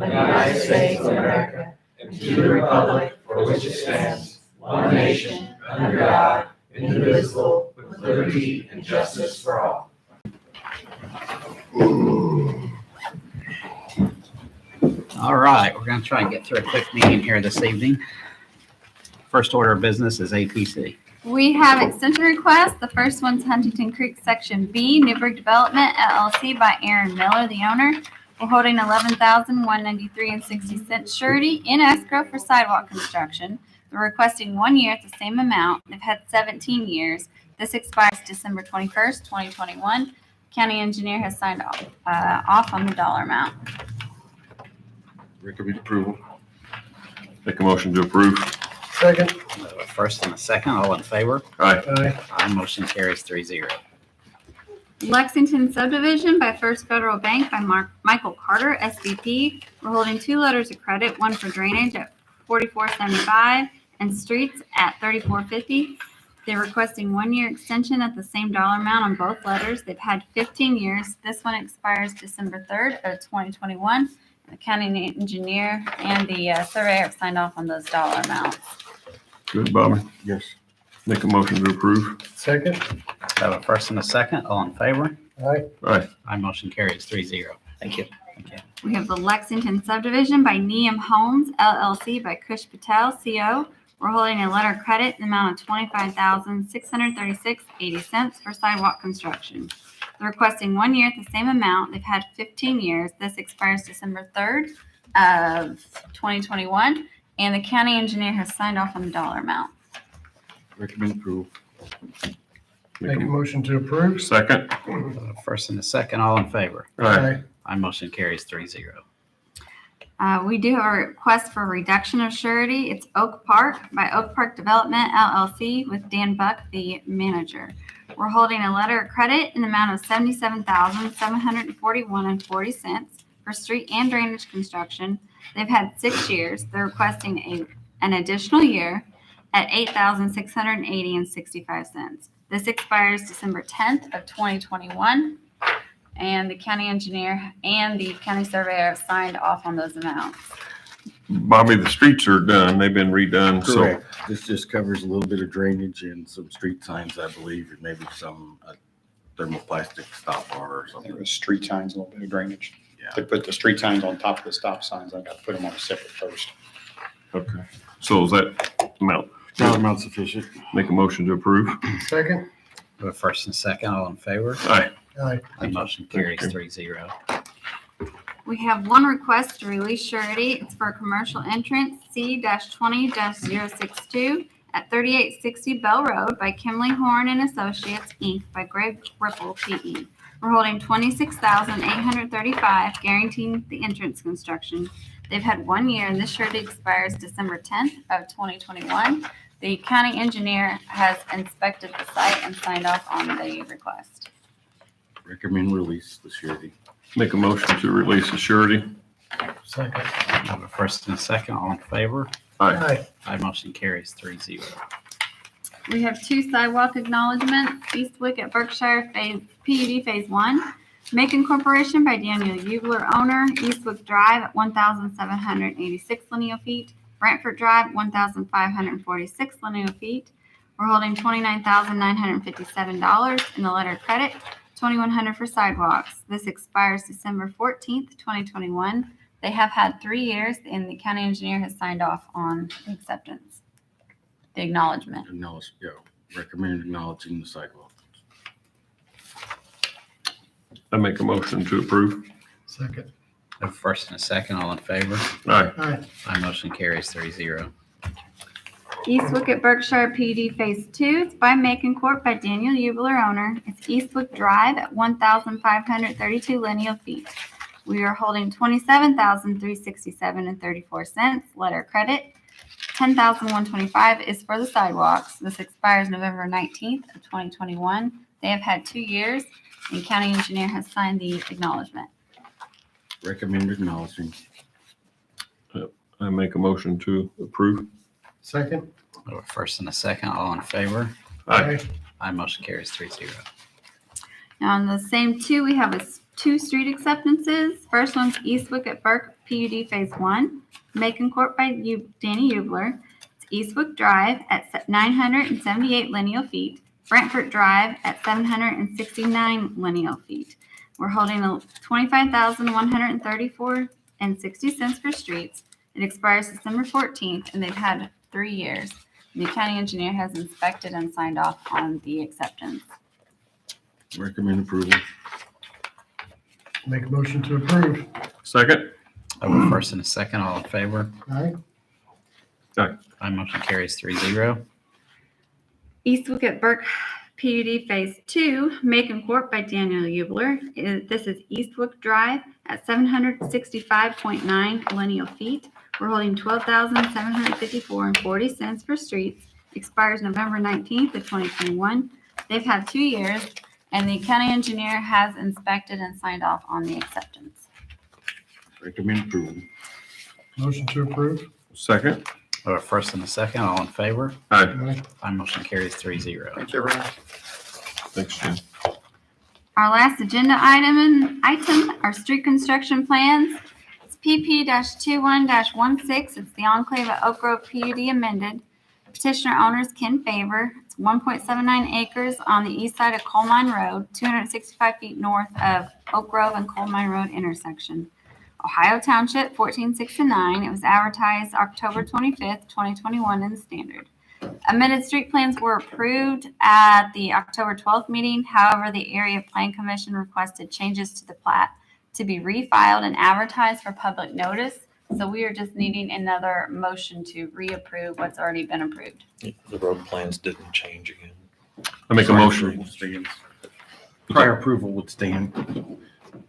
the United States of America, and to the republic for which it stands, one nation, under God, indivisible, with liberty and justice for all. All right, we're going to try and get through a quick meeting here this evening. First order of business is APC. We have extension requests. The first one's Huntington Creek Section B, Newburgh Development LLC by Aaron Miller, the owner. We're holding $11,193.60 surety in escrow for sidewalk construction. They're requesting 1 year at the same amount. They've had 17 years. This expires December 21st, 2021. County engineer has signed off on the dollar amount. Recommend approval. Make a motion to approve. Second. A first and a second, all in favor? Aye. Aye, motion carries 3-0. Lexington Subdivision by First Federal Bank by Michael Carter, SVP. We're holding 2 letters of credit, one for drainage at $44.75 and streets at $34.50. They're requesting 1 year extension at the same dollar amount on both letters. They've had 15 years. This one expires December 3rd of 2021. The county engineer and the surveyor have signed off on those dollar amounts. Good, Bobby. Yes. Make a motion to approve. Second. I have a first and a second, all in favor? Aye. Aye. Aye, motion carries 3-0. Thank you. We have the Lexington Subdivision by Neum Homes LLC by Kush Patel, CO. We're holding a letter of credit in the amount of $25,636.80 for sidewalk construction. They're requesting 1 year at the same amount. They've had 15 years. This expires December 3rd of 2021, and the county engineer has signed off on the dollar amount. Recommend approval. Make a motion to approve. Second. A first and a second, all in favor? Aye. Aye, motion carries 3-0. We do have a request for reduction of surety. It's Oak Park by Oak Park Development LLC with Dan Buck, the manager. We're holding a letter of credit in the amount of $77,741.40 for street and drainage construction. They've had 6 years. They're requesting an additional year at $8,680.65. This expires December 10th of 2021. And the county engineer and the county surveyor have signed off on those amounts. Bobby, the streets are done. They've been redone. Correct. This just covers a little bit of drainage and some street signs, I believe, and maybe some thermoplastic stop bar or I think something. it was street signs, a little bit of drainage. Yeah. To put the street signs on top of the stop signs, I got to put them on a separate first. So, okay. So is that amount? Dollar amount sufficient. Make a motion to approve. Second. A first and a second, all in favor? Aye. Aye. Aye, motion carries 3-0. We have one request to release surety. It's for a commercial entrance C-20-062 at 3860 Bell Road by Kimley Horn and Associates, Inc. by Greg Ripple, P.E. We're holding $26,835, guaranteeing the entrance construction. They've had 1 year, and this surety expires December 10th of 2021. The county engineer has inspected the site and signed off on the request. Recommend release the surety. Make a motion to release the surety. Second. I have a first and a second, all in favor? Aye. Aye. Aye, motion carries 3-0. We have 2 sidewalk acknowledgements. Eastwick at Berkshire PUD Phase 1. Macon Corporation by Daniel Ubler, owner. Eastwick Drive at 1,786 lineal feet. Brantford Drive, 1,546 lineal feet. We're holding $29,957 in the letter of credit, $2,100 for sidewalks. This expires December 14th, 2021. They have had 3 years, and the county engineer has signed off on the acceptance, the acknowledgement. Acknowledge, yeah. Recommend acknowledging the sidewalk. I make a motion to approve. Second. A first and a second, all in favor? Aye. Aye. Aye, motion carries 3-0. Eastwick at Berkshire PUD Phase 2. It's by Macon Corp. by Daniel Ubler, owner. It's Eastwick Drive at 1,532 lineal feet. We are holding $27,367.34 letter of credit. $10,125 is for the sidewalks. This expires November 19th of 2021. They have had 2 years, and county engineer has signed the acknowledgement. Recommend acknowledging. I make a motion to approve. Second. A first and a second, all in favor? Aye. Aye, motion carries 3-0. Now, on the same 2, we have two street acceptances. First one's Eastwick at Burke PUD Phase 1, Macon Court by Danny Ubler. It's Eastwick Drive at 978 lineal feet, Brentford Drive at 769 lineal feet. We're holding a $25,134.60 for streets. It expires December 14th, and they've had 3 years. The county engineer has inspected and signed off on the acceptance. Recommend approval. Make a motion to approve. Second? I have a first and a second. All in favor? Aye. Aye, motion carries 3-0. Eastwick at Burke PUD Phase 2, Macon Court by Daniel Ubler. This is Eastwick Drive at 765.9 lineal feet. We're holding $12,754.40 for streets. Expires November 19th of 2021. They've had 2 years, and the county engineer has inspected and signed off on the acceptance. Recommend approval. Motion to approve. Second? I have a first and a second. All in favor? Aye. Aye. Aye, motion carries 3-0. Thank you, everyone. Thanks, Jim. Our last agenda item are street construction plans. It's PP-21-16. It's the Enclave at Oak Grove PUD amended. Petitioner owners Ken Favor. It's 1.79 acres on the east side of Coal Mine Road, 265 feet north of Oak Grove and Coal Mine Road intersection. Ohio Township, 14609. It was advertised October 25th, 2021 in the Standard. Amended street plans were approved at the October 12th meeting. However, the Area Plan Commission requested changes to the plat to be refiled and advertised for public notice. So we are just needing another motion to reapprove what's already been approved. The road plans didn't change again. I make a motion. Prior approval would stand.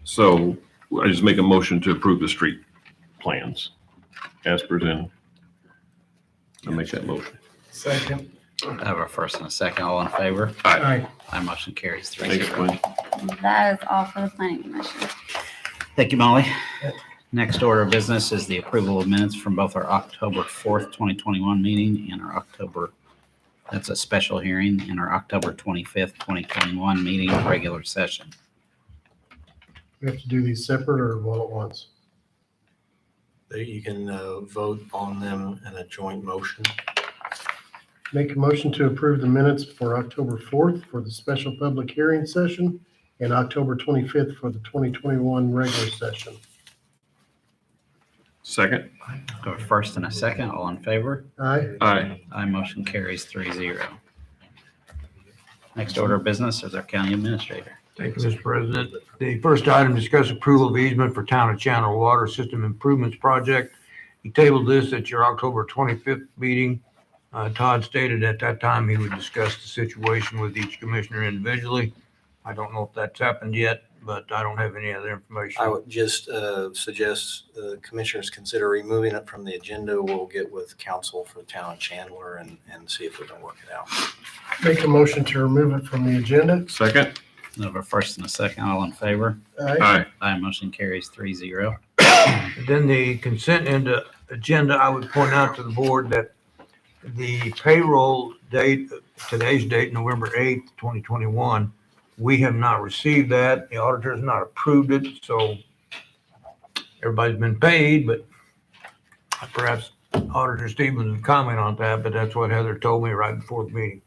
So I just make a motion to approve the street plans as presented. I make that motion. Second. I have a first and a second. All in favor? Aye. Aye, motion carries Thanks, 3-0. Glenn. That is all for the Planning Commission. Thank you, Molly. Next order of business is the approval of minutes from both our October 4th, 2021 meeting and our that's a special hearing, and our October 25th, 2021 meeting, regular session. We have to do these separate or all at once? You can vote on them in a joint motion. Make a motion to approve the minutes for October 4th for the special public hearing session and October 25th for the 2021 regular session. Second? I have a first and a second. All in favor? Aye. Aye. Aye, motion carries 3-0. Next order of business is our county administrator. Thank you, Mr. President. The first item, discuss approval of easement for Town of Chandler Water System Improvements Project. You tabled this at your October 25th meeting. Todd stated at that time he would discuss the situation with each commissioner individually. I don't know if that's happened yet, but I don't have any other information. I would just suggest the commissioners consider removing it from the agenda. We'll get with council for the town of Chandler and see if we can work it out. Make a motion to remove it from the agenda. Second? I have a first and a second. All in favor? Aye. Aye. Aye, motion carries 3-0. Then the consent agenda, I would point out to the board that the payroll date, today's date, November 8th, 2021, we have not received that. The auditor has not approved it, so everybody's been paid, but perhaps Auditor Stevens would comment on that, but that's what Heather told me right before the meeting.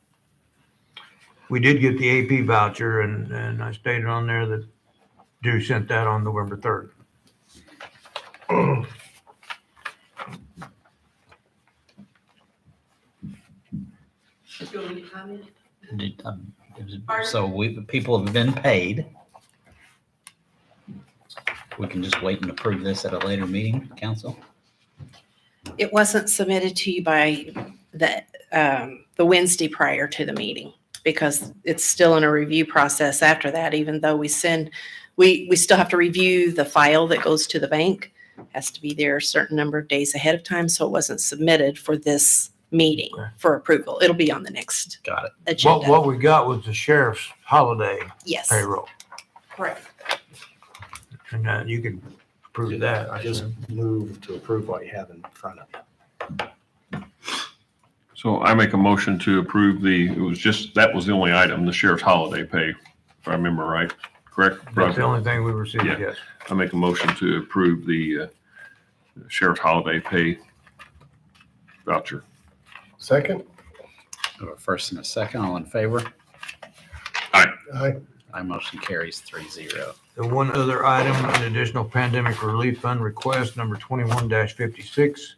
We did get the AP voucher, and I stated on there that Drew sent that on November 3rd. People have been paid. We can just wait and approve this at a later meeting, council? It wasn't submitted to you by the Wednesday prior to the meeting because it's still in a review process after that, even though we still have to review the file that goes to the bank. It has to be there a certain number of days ahead of time, so it wasn't submitted for this meeting for approval. It'll be on the next Got it. agenda. What we got was the sheriff's holiday Yes, payroll, correct. and you can approve that. I Just assume. move to approve what you have in front of you. So I make a motion to approve that was the only item, the sheriff's holiday pay, if I remember right. correct, That's the Roger? only thing we received, Yeah. yes. I make a motion to approve the sheriff's holiday pay voucher. Second? We have a first and a second, all in favor? Aye. My motion carries 3-0. The one other item, an additional pandemic relief fund request, number 21-56,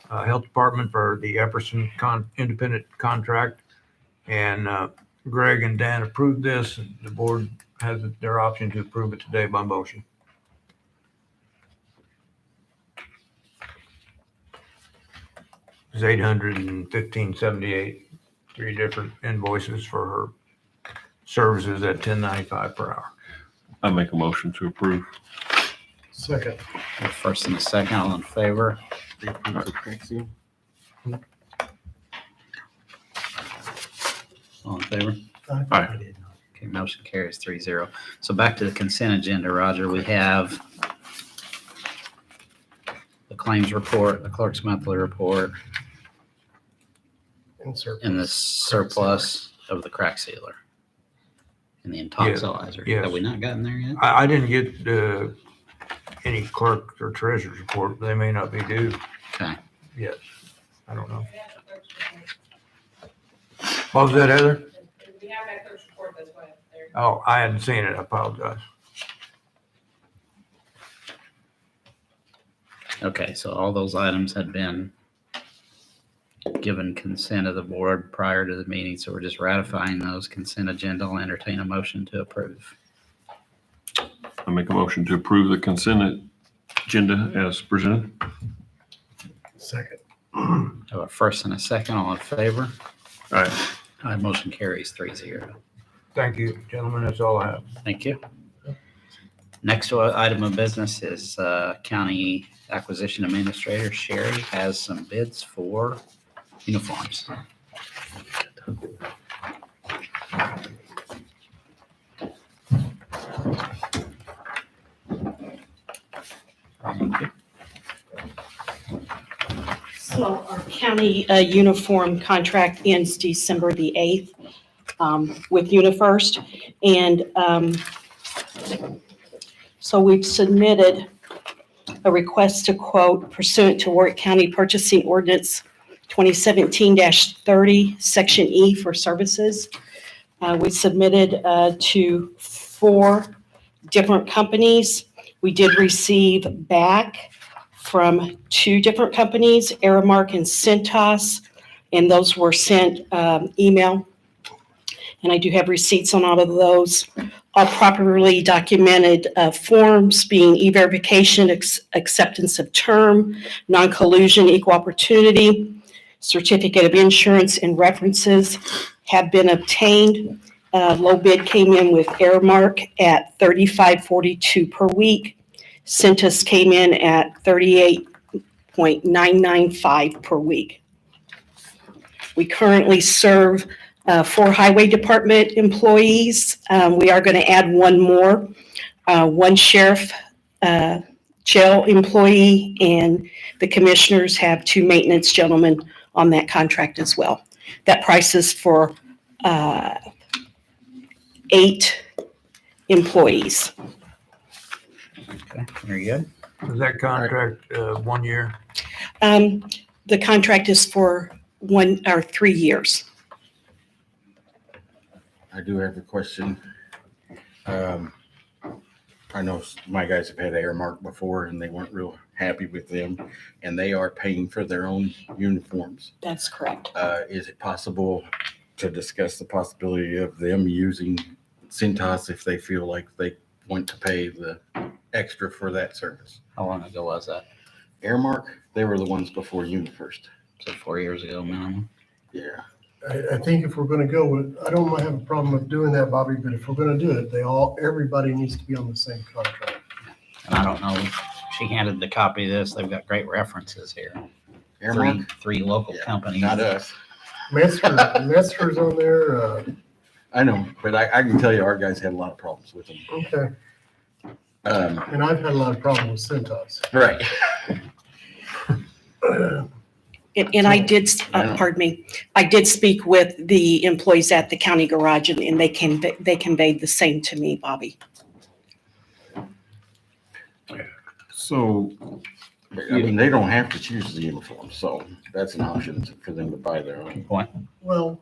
Health Department for the Epperson independent contract. And Greg and Dan approved this. The board has their option to approve it today by motion. It's $815.78, 3 different invoices for her services at $10.95 per hour. I make a motion to approve. Second. The first and the second, all in favor? They approved the crack seal? All in favor? Aye. Okay, motion carries 3-0. So back to the consent agenda, Roger. We have the claims report, the clerk's monthly report, Insert. and the surplus of the crack sealer. And the intoxilizer. Yes. Have we not gotten there yet? I didn't get any clerk or treasurer's report. They may not be due Okay. yet. I don't know. What was that, Heather? We have that clerk's report, that's why there. Oh, I hadn't seen it. I apologize. Okay, so all those items had been given consent of the board prior to the meeting, so we're just ratifying those consent agenda. I'll entertain a motion to approve. I make a motion to approve the consent agenda as presented. Second. I have a first and a second, all in favor? Aye. My motion carries 3-0. Thank you, gentlemen. That's all I have. Thank you. Next item of business is County Acquisition Administrator Sherry has some bids for uniforms. Thank you. So our county uniform contract ends December the 8th with UniFirst. And so we've submitted a request to quote pursuant to Warrick County Purchasing Ordinance 2017-30, Section E for services. We submitted to 4 different companies. We did receive back from 2 different companies, Aramark and Cintas, and those were sent email. And I do have receipts on all of those. All properly documented forms being e-verification, acceptance of term, non-collusion, equal opportunity, certificate of insurance, and references have been obtained. Low bid came in with Aramark at $35.42 per week. Cintas came in at $38.995 per week. We currently serve 4 highway department employees. We are going to add 1 more, 1 sheriff jail employee, and the commissioners have 2 maintenance gentlemen on that contract as well. That price is for 8 employees. Okay, very good. Is that contract 1 year? The contract is for 1 or 3 years. I do have a question. I know my guys have had Aramark before and they weren't real happy with them, and they are paying for their own uniforms. That's correct. Is it possible to discuss the possibility of them using Cintas if they feel like they want to pay the extra for that service? How long ago was that? Aramark, they were the ones before UniFirst. So 4 years ago minimum? Yeah. I think if we're gonna go with, I don't have a problem with doing that, Bobby, but if we're gonna do it, everybody needs to be on the same contract. And I don't know, she handed the copy of this. They've got great references here. Aramark? Three local Yeah, companies. Not us. Metzger's on there, I know, but I can tell you our guys had a lot of problems with them. okay, and I've had a lot of problems with Cintas. Right. And I did, pardon me, I did speak with the employees at the county garage, and they conveyed the same to me, Bobby. So, I mean, they don't have to choose the uniform, so that's an option for them to buy their own. Point. Well,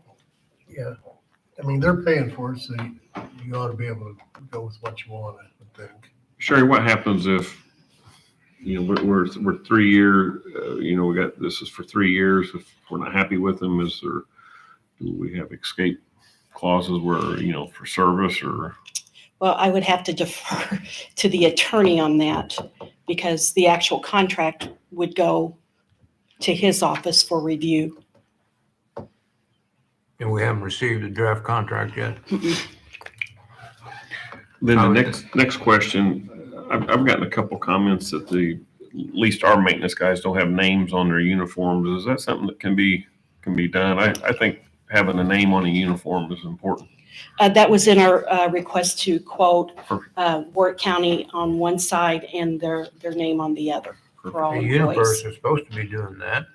yeah, I mean, they're paying for it, so you ought to be able to go with what you want, I would think. Sherry, what happens if, we're 3 year, we got, this is for 3 years. If we're not happy with them, do we have escape clauses where, for service or? Well, I would have to defer to the attorney on that because the actual contract would go to his office for review. And we haven't received a draft contract yet. Then the next question, I've gotten a couple comments that at least our maintenance guys don't have names on their uniforms. Is that something that can be done? I think having a name on a uniform is important. That was in our request to quote Warrick County on one side and their name on the other for all The employees. universe is supposed to be doing that.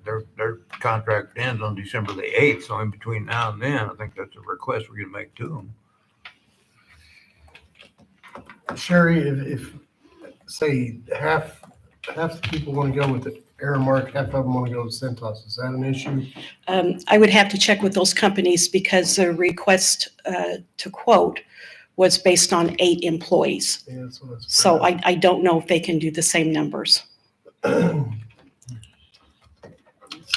Their contract ends on December the 8th, so in between now and then, I think that's a request we're gonna make to them. Sherry, if say half the people want to go with the Aramark, half of them want to go with Centos, is that an issue? I would have to check with those companies because the request to quote was based on 8 employees. Yeah, that's what I was. So I don't know if they can do the same numbers. So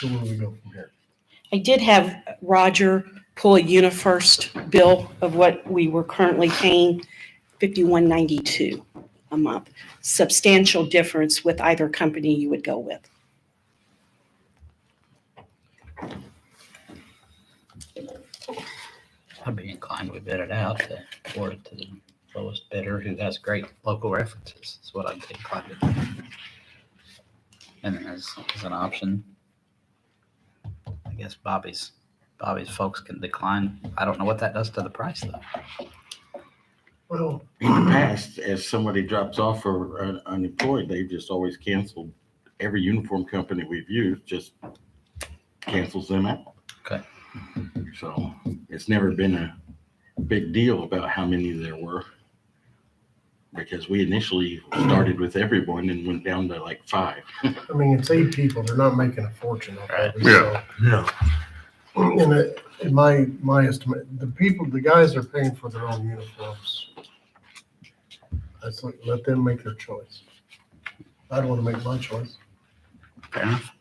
where do we go from here? I did have Roger pull a UniFirst bill of what we were currently paying, $51.92 a month. Substantial difference with either company you would go with. I'd be inclined to bid it out to award it to the lowest bidder who has great local references. That's what I'd be inclined to do. And then as an option, I guess Bobby's folks can decline. I don't know what that does to the price though. Well, In the past, as somebody drops off or unemployed, they've just always canceled. Every uniform company we've used just cancels them out. Okay. So it's never been a big deal about how many there were. Because we initially started with everyone and went down to like 5. I mean, it's 8 people, they're not making a fortune off of it. Yeah. No. So, in my estimate, the guys are paying for their own uniforms. That's let them make their choice. I don't want to make my choice. Fair enough.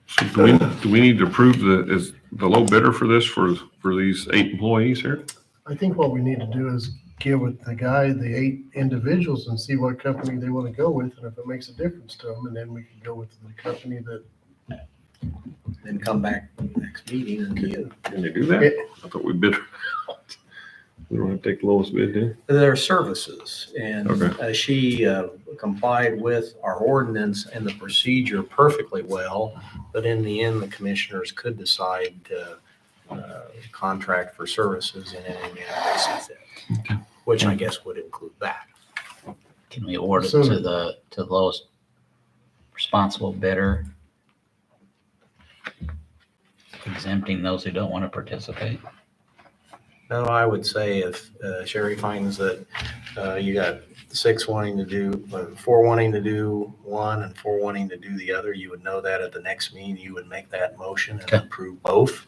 So do we need to approve is the low bidder for this for these 8 employees here? I think what we need to do is get with the 8 individuals and see what company they want to go with, and if it makes a difference to them, and then we can go with the company that. Then come back next meeting and get. Can they do that? I thought we bid. We don't have to take the lowest bid then? Their services, and Okay. she complied with our ordinance and the procedure perfectly well, but in the end, the commissioners could decide to contract for services in any manner they see fit, which I guess would include that. Can we award it So- to the lowest responsible bidder? Exempting those who don't want to participate? No, I would say if Sherry finds that you got 6 wanting to do, 4 wanting to do one and 4 wanting to do the other, you would know that at the next meeting, you would make that motion and Okay. approve both.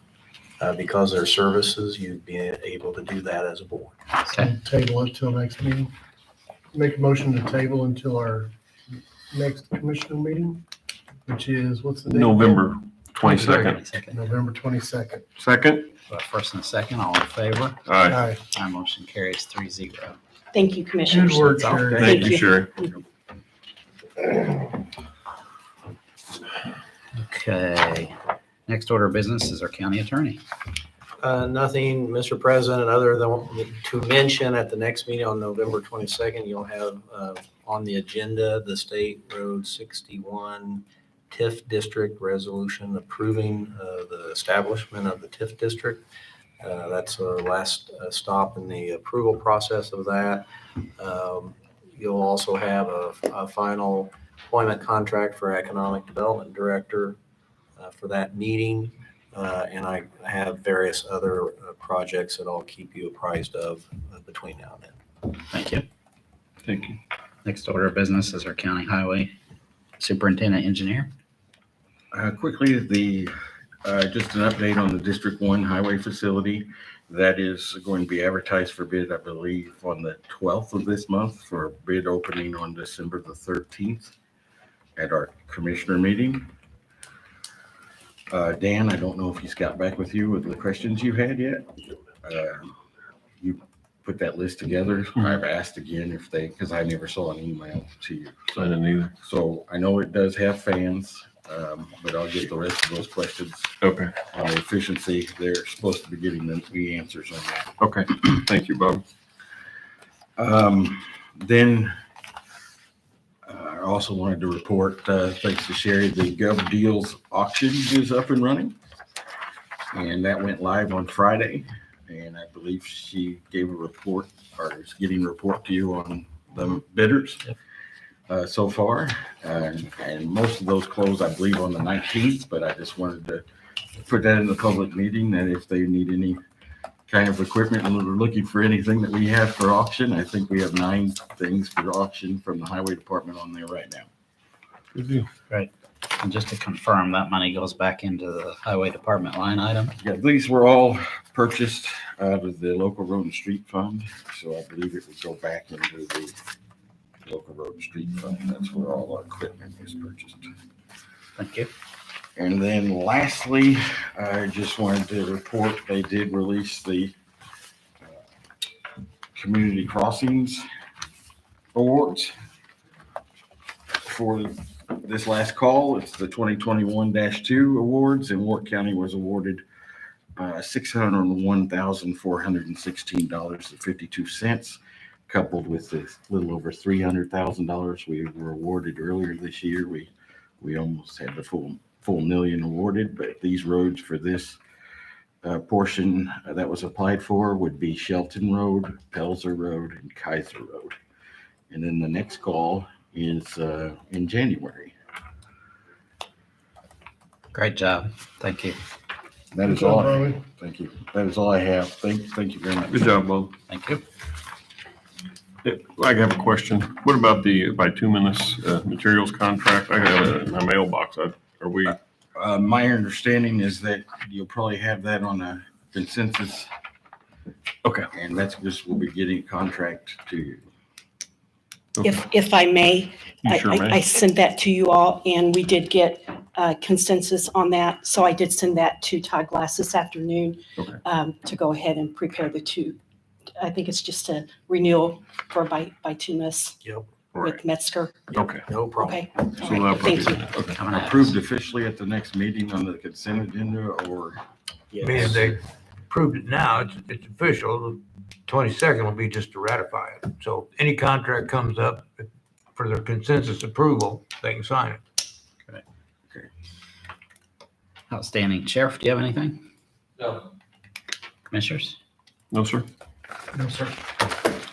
Because they're services, you'd be able to do that as a board. Okay. Table it till next meeting. Make a motion to table until our next commissioner meeting, which is, what's the date? November 22nd. Second. November 22nd. Second? First and second, all in favor? All right. Aye. My motion carries 3-0. Thank you, Commissioners. Good work, That's all. Sherry. Thank Thank you, Sherry. Okay. Next order of business is our county attorney. Nothing, Mr. President, other than to mention at the next meeting on November 22nd, you'll have on the agenda, the State Road 61 TIF district resolution approving the establishment of the TIF district. That's our last stop in the approval process of that. You'll also have a final employment contract for Economic Development Director for that meeting. And I have various other projects that I'll keep you apprised of between now and then. Thank you. Thank you. Next order of business is our county highway superintendent engineer. Quickly, just an update on the District 1 highway facility. That is going to be advertised for bid, I believe, on the 12th of this month for bid opening on December the 13th at our commissioner meeting. Dan, I don't know if he's got back with you with the questions you had yet. You put that list together. I've asked again if because I never saw an email to you. I didn't either. So I know it does have fans, but I'll get the rest of those questions Okay. on efficiency. They're supposed to be getting the answers on that. Okay. Thank you, Bob. Then I also wanted to report, thanks to Sherry, the Gov Deals auction is up and running. And that went live on Friday. And I believe she gave a report or is getting a report to you on the bidders so far. And most of those close, I believe, on the 19th, but I just wanted to put that in the public meeting that if they need any kind of equipment and we're looking for anything that we have for auction, I think we have 9 things for auction from the highway department on there right now. Good deal. And just to confirm, that money goes back into the highway department line item. Yeah, these were all purchased out of the local road and street fund. So I believe it would go back into the local road and street fund. That's where all our equipment is purchased. Thank you. And then lastly, I just wanted to report they did release the Community Crossings Awards for this last call. It's the 2021-2 awards, and Warrick County was awarded $601,416.52, coupled with a little over $300,000 we were awarded earlier this year. We almost had the full million awarded, but these roads for this portion that was applied for would be Shelton Road, Pelzer Road, and Kaiser Road. And then the next call is in January. Great job. Thank you. That is Good all. job, Bobby. Thank you. That is all I have. Thank you very much. Good job, Bob. Thank you. I have a question. What about the bituminous materials contract? I have it in my mailbox. Are we? My understanding is that you'll probably have that on a consensus. Okay. And that's just, we'll be getting a contract to you. Okay. If I may, You sure I may. sent that to you all, and we did get consensus on that. So I did send that to Todd Glass this afternoon Okay. to go ahead and prepare the two. I think it's just a renewal for bituminous Yep. with Metzger. Okay. No problem. Okay. So All that'll right. probably Thank be- you. okay. Coming out. Approved officially at the next meeting on the consent agenda, or Yes. Meaning they approved it now, it's official. The 22nd will be just to ratify it. So any contract comes up for their consensus approval, they can sign it. Outstanding. Sheriff, do you have anything? No. Commissioners? No, sir. No, sir.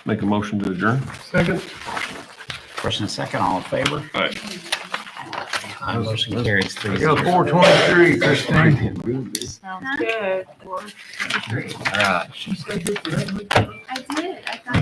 Make a motion to adjourn. Second. First and second, all in favor? All right. Motion carries I 3-0. got 423, Christine. Sounds good. All right. I did.